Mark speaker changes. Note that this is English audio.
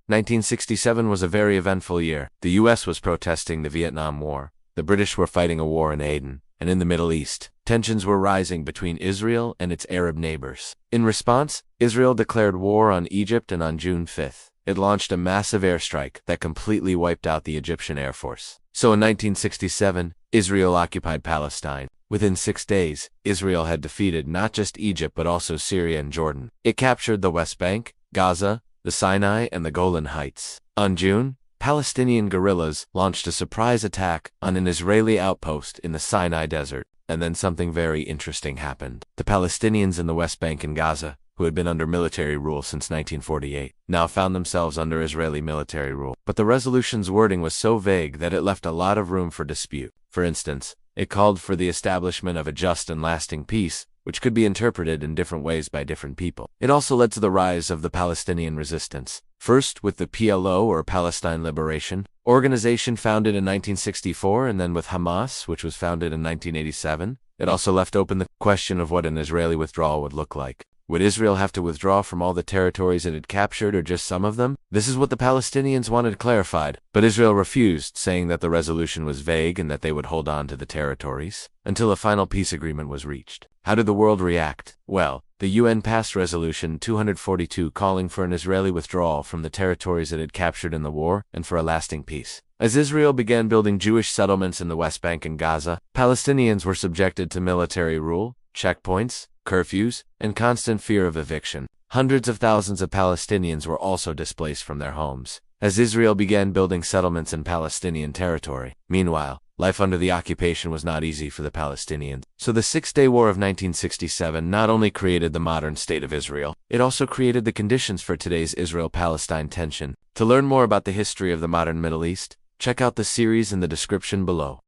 Speaker 1: 1967 was a very eventful year. The U.S. was protesting the Vietnam War. The British were fighting a war in Aden. And in the Middle East, tensions were rising between Israel and its Arab neighbors. In response, Israel declared war on Egypt, and on June 5th, it launched a massive airstrike that completely wiped out the Egyptian Air Force. So in 1967, Israel occupied Palestine. Within 6 days, Israel had defeated not just Egypt but also Syria and Jordan. It captured the West Bank, Gaza, the Sinai, and the Golan Heights. On June, Palestinian guerrillas launched a surprise attack on an Israeli outpost in the Sinai desert. And then something very interesting happened. The Palestinians in the West Bank and Gaza, who had been under military rule since 1948, now found themselves under Israeli military rule. But the resolution's wording was so vague that it left a lot of room for dispute. For instance, it called for the establishment of a just and lasting peace, which could be interpreted in different ways by different people. It also led to the rise of the Palestinian resistance. First with the PLO, or Palestine Liberation Organization, founded in 1964, and then with Hamas, which was founded in 1987. It also left open the question of what an Israeli withdrawal would look like. Would Israel have to withdraw from all the territories it had captured, or just some of them? This is what the Palestinians wanted clarified, but Israel refused, saying that the resolution was vague and that they would hold on to the territories until a final peace agreement was reached. How did the world react? Well, the UN passed Resolution 242 calling for an Israeli withdrawal from the territories it had captured in the war and for a lasting peace. As Israel began building Jewish settlements in the West Bank and Gaza, Palestinians were subjected to military rule, checkpoints, curfews, and constant fear of eviction. Hundreds of thousands of Palestinians were also displaced from their homes as Israel began building settlements in Palestinian territory. Meanwhile, life under the occupation was not easy for the Palestinians. So the Six-Day War of 1967 not only created the modern state of Israel, it also created the conditions for today's Israel-Palestine tension. To learn more about the history of the modern Middle East, check out the series in the description below.